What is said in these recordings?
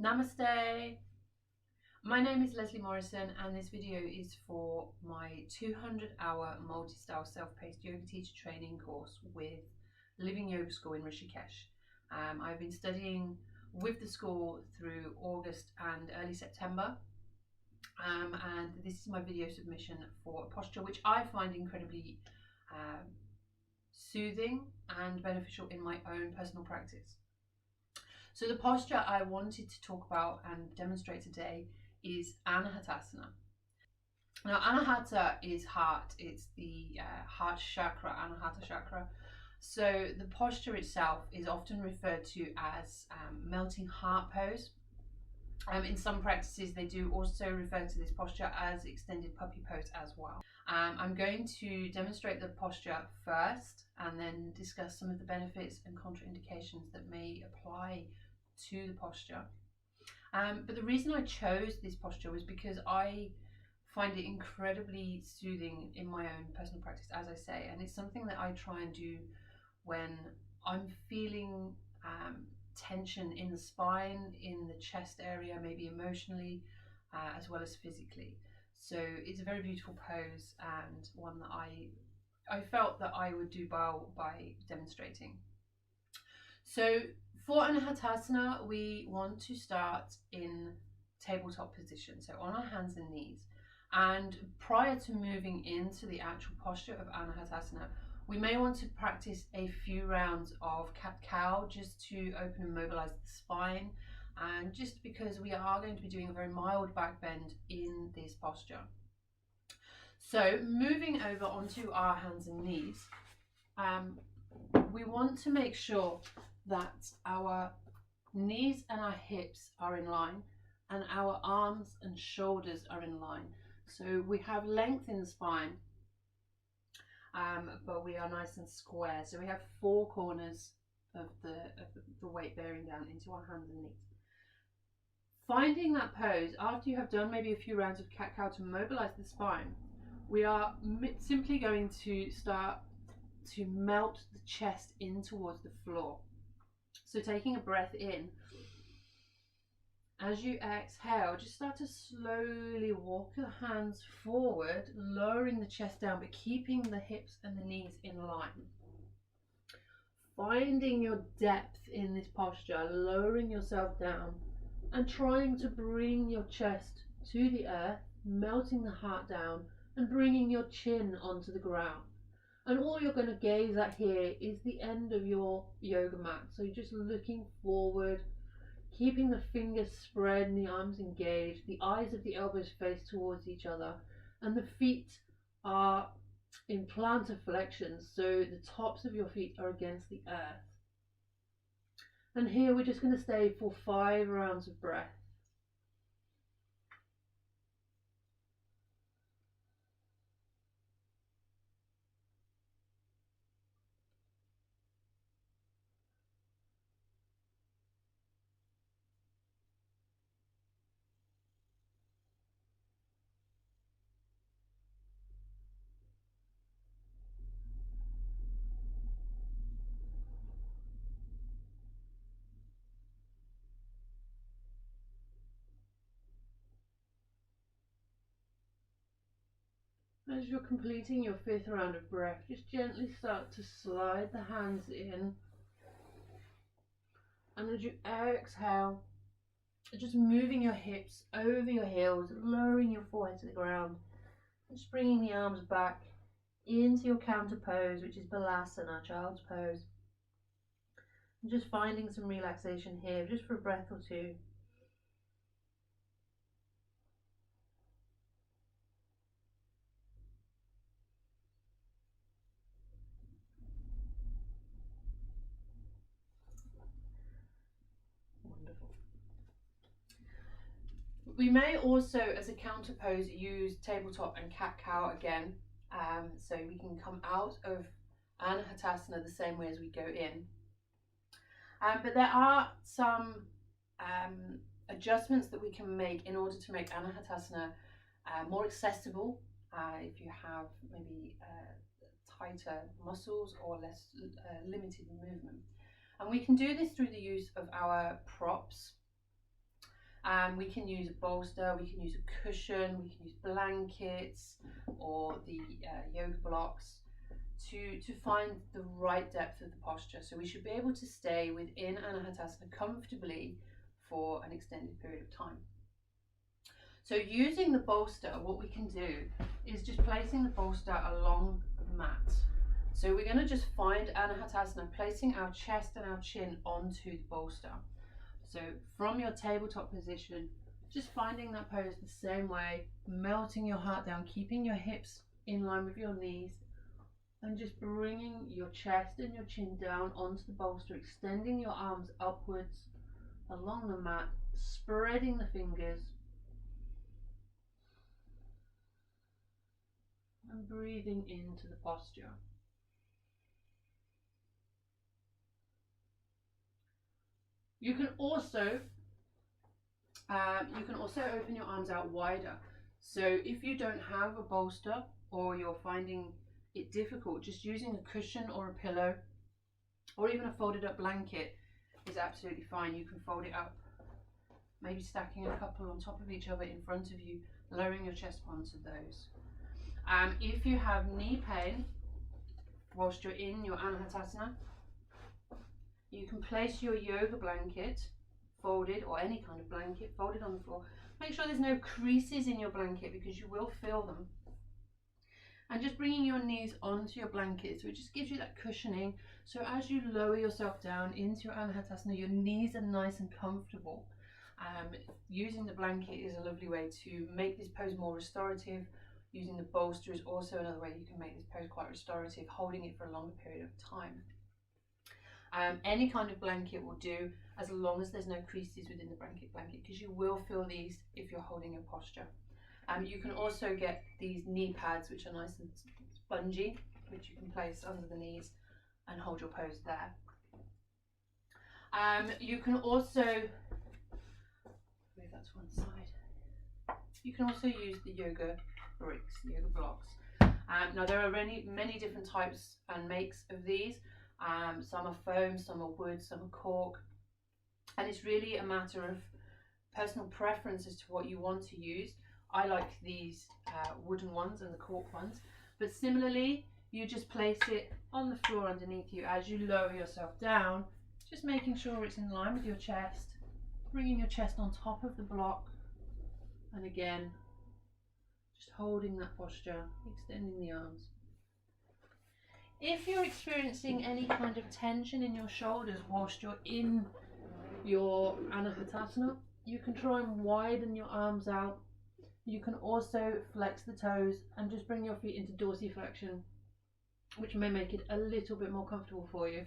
Namaste. My name is Lesley Morrison and this video is for my 200-hour multi-style self-paced yoga teacher training course with Living Yoga School in Rishikesh. I've been studying with the school through August and early September, and this is my video submission for a posture which I find incredibly soothing and beneficial in my own personal practice. So the posture I wanted to talk about and demonstrate today is Anahatasana. Now, Anahata is heart. It's the heart chakra, Anahata chakra. So the posture itself is often referred to as melting heart pose. In some practices, they do also refer to this posture as extended puppy pose as well. I'm going to demonstrate the posture first and then discuss some of the benefits and contraindications that may apply to the posture. But the reason I chose this posture was because I find it incredibly soothing in my own personal practice, as I say, and it's something that I try and do when I'm feeling tension in the spine, in the chest area, maybe emotionally, as well as physically. So it's a very beautiful pose and one that I felt that I would do well by demonstrating. So for Anahatasana, we want to start in tabletop position, so on our hands and knees. And prior to moving into the actual posture of Anahatasana, we may want to practice a few rounds of cat-cow just to open and mobilize the spine, and just because we are going to be doing a very mild back bend in this posture. So moving over onto our hands and knees, we want to make sure that our knees and our hips are in line and our arms and shoulders are in line. So we have length in the spine, but we are nice and square. So we have four corners of the weight bearing down into our hands and knees. Finding that pose, after you have done maybe a few rounds of cat-cow to mobilize the spine, we are simply going to start to melt the chest in towards the floor. So taking a breath in, as you exhale, just start to slowly walk the hands forward, lowering the chest down, but keeping the hips and the knees in line. Finding your depth in this posture, lowering yourself down and trying to bring your chest to the earth, melting the heart down and bringing your chin onto the ground. And all you're going to gaze at here is the end of your yoga mat. So you're just looking forward, keeping the fingers spread and the arms engaged, the eyes of the elbows face towards each other, and the feet are in plantar flexion, so the tops of your feet are against the earth. And here we're just going to stay for 5 rounds of breath. As you're completing your 5th round of breath, just gently start to slide the hands in. And as you exhale, just moving your hips over your heels, lowering your forehead to the ground, just bringing the arms back into your counter pose, which is Balasana, child's pose. And just finding some relaxation here, just for a breath or two. We may also, as a counter pose, use tabletop and cat-cow again. So we can come out of Anahatasana the same way as we go in. But there are some adjustments that we can make in order to make Anahatasana more accessible if you have maybe tighter muscles or less limited movement. And we can do this through the use of our props. We can use a bolster, we can use a cushion, we can use blankets or the yoga blocks to find the right depth of the posture. So we should be able to stay within Anahatasana comfortably for an extended period of time. So using the bolster, what we can do is just placing the bolster along the mat. So we're going to just find Anahatasana, placing our chest and our chin onto the bolster. So from your tabletop position, just finding that pose the same way, melting your heart down, keeping your hips in line with your knees, and just bringing your chest and your chin down onto the bolster, extending your arms upwards along the mat, spreading the fingers, and breathing into the posture. You can also open your arms out wider. So if you don't have a bolster or you're finding it difficult, just using a cushion or a pillow or even a folded up blanket is absolutely fine. You can fold it up, maybe stacking a couple on top of each other in front of you, lowering your chest onto those. If you have knee pain whilst you're in your Anahatasana, you can place your yoga blanket folded, or any kind of blanket folded on the floor. Make sure there's no creases in your blanket because you will feel them. And just bringing your knees onto your blanket, so it just gives you that cushioning. So as you lower yourself down into your Anahatasana, your knees are nice and comfortable. Using the blanket is a lovely way to make this pose more restorative. Using the bolster is also another way you can make this pose quite restorative, holding it for a longer period of time. Any kind of blanket will do, as long as there's no creases within the blanket, because you will feel these if you're holding your posture. You can also get these knee pads, which are nice and spongy, which you can place under the knees and hold your pose there. You can also move that to one side. You can also use the yoga bricks, yoga blocks. Now there are many different types and makes of these. Some are foam, some are wood, some are cork, and it's really a matter of personal preference as to what you want to use. I like these wooden ones and the cork ones, but similarly you just place it on the floor underneath you as you lower yourself down, just making sure it's in line with your chest, bringing your chest on top of the block, and again just holding that posture, extending the arms. If you're experiencing any kind of tension in your shoulders whilst you're in your Anahatasana, you can try and widen your arms out. You can also flex the toes and just bring your feet into dorsiflexion, which may make it a little bit more comfortable for you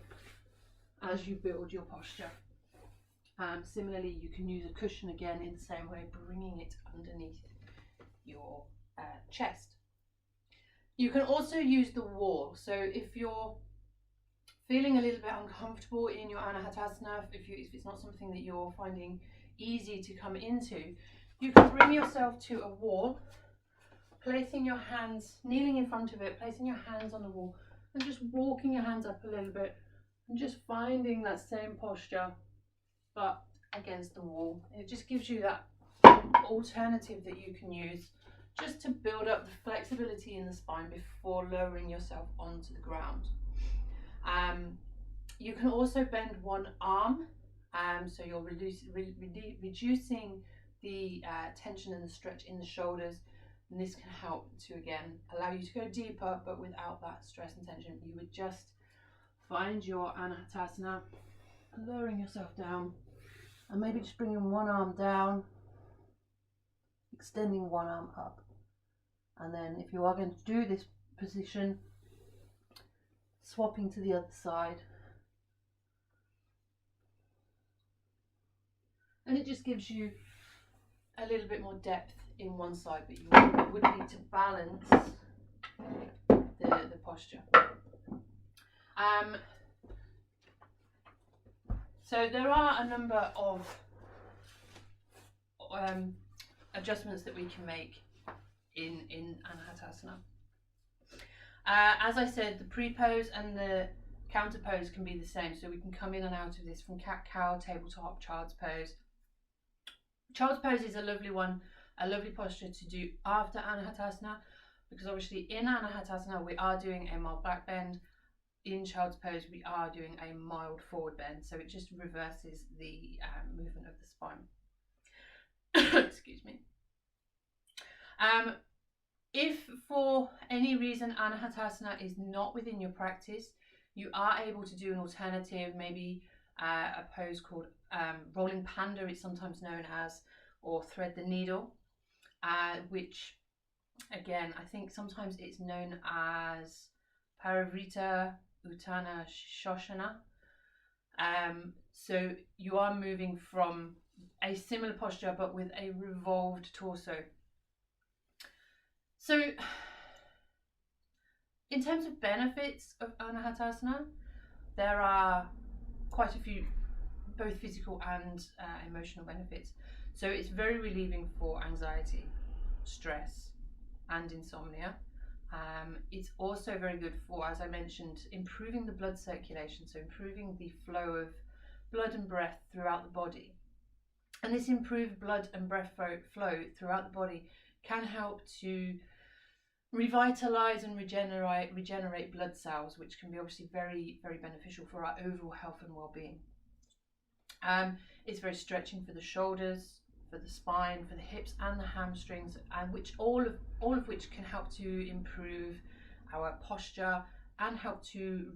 as you build your posture. Similarly, you can use a cushion again in the same way, bringing it underneath your chest. You can also use the wall. So if you're feeling a little bit uncomfortable in your Anahatasana, if it's not something that you're finding easy to come into, you can bring yourself to a wall, placing your hands, kneeling in front of it, placing your hands on the wall, and just walking your hands up a little bit, and just finding that same posture, but against the wall. It just gives you that alternative that you can use just to build up the flexibility in the spine before lowering yourself onto the ground. You can also bend one arm, so you're reducing the tension and the stretch in the shoulders, and this can help to again allow you to go deeper but without that stress and tension. You would just find your Anahatasana, lowering yourself down, and maybe just bringing one arm down, extending one arm up, and then if you are going to do this position, swapping to the other side, and it just gives you a little bit more depth in one side, but you would need to balance the posture. So there are a number of adjustments that we can make in Anahatasana. As I said, the pre-pose and the counter pose can be the same, so we can come in and out of this from cat-cow, tabletop, child's pose, Child's pose is a lovely one, a lovely posture to do after Anahatasana, because obviously in Anahatasana we are doing a mild back bend. In child's pose we are doing a mild forward bend, so it just reverses the movement of the spine. Excuse me. If for any reason Anahatasana is not within your practice, you are able to do an alternative, maybe a pose called rolling panda, it's sometimes known as, or thread the needle, which again I think sometimes it's known as Parivrita Uttana Shoshana. So you are moving from a similar posture but with a revolved torso. So in terms of benefits of Anahatasana, there are quite a few, both physical and emotional benefits. So it's very relieving for anxiety, stress and insomnia. It's also very good for, as I mentioned, improving the blood circulation, so improving the flow of blood and breath throughout the body. And this improved blood and breath flow throughout the body can help to revitalize and regenerate blood cells, which can be obviously very, very beneficial for our overall health and well-being. It's very stretching for the shoulders, for the spine, for the hips and the hamstrings, and which all of which can help to improve our posture and help to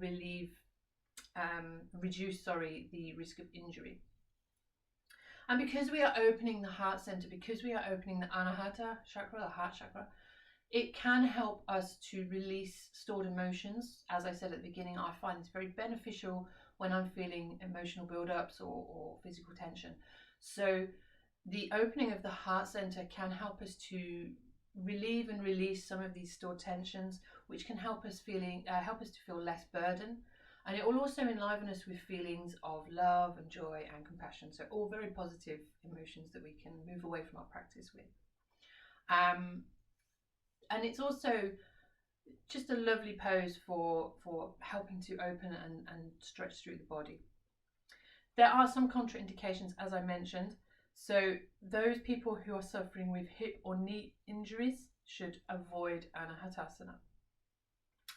reduce the risk of injury. And because we are opening the heart center, because we are opening the Anahata chakra, the heart chakra, it can help us to release stored emotions. As I said at the beginning, I find this very beneficial when I'm feeling emotional build-ups or physical tension. So the opening of the heart center can help us to relieve and release some of these stored tensions, which can help us to feel less burden. And it will also enliven us with feelings of love and joy and compassion. So all very positive emotions that we can move away from our practice with. And it's also just a lovely pose for helping to open and stretch through the body. There are some contraindications, as I mentioned. So those people who are suffering with hip or knee injuries should avoid Anahatasana.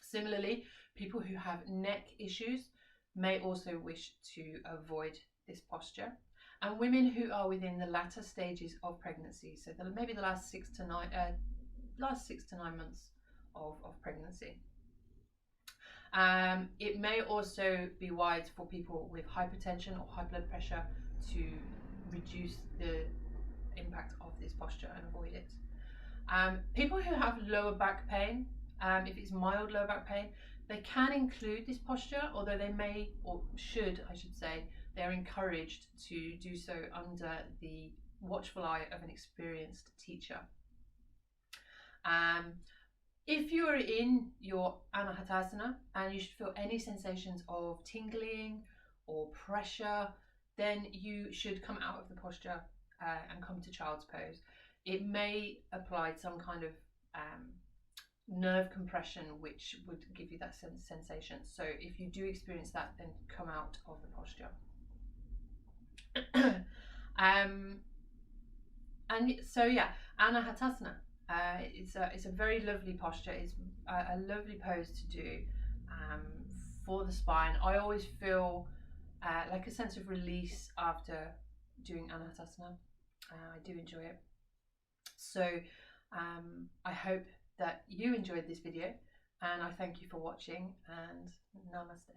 Similarly, people who have neck issues may also wish to avoid this posture. And women who are within the latter stages of pregnancy, so maybe the last 6 to 9 months of pregnancy. It may also be wise for people with hypertension or high blood pressure to reduce the impact of this posture and avoid it. People who have lower back pain, if it's mild lower back pain, they can include this posture, although they may, or should I should say, they're encouraged to do so under the watchful eye of an experienced teacher. If you are in your Anahatasana and you should feel any sensations of tingling or pressure, then you should come out of the posture and come to child's pose. It may apply some kind of nerve compression, which would give you that sensation. So if you do experience that, then come out of the posture. And so yeah, Anahatasana. It's a very lovely posture. It's a lovely pose to do for the spine. I always feel like a sense of release after doing Anahatasana. I do enjoy it. So I hope that you enjoyed this video, and I thank you for watching, and namaste.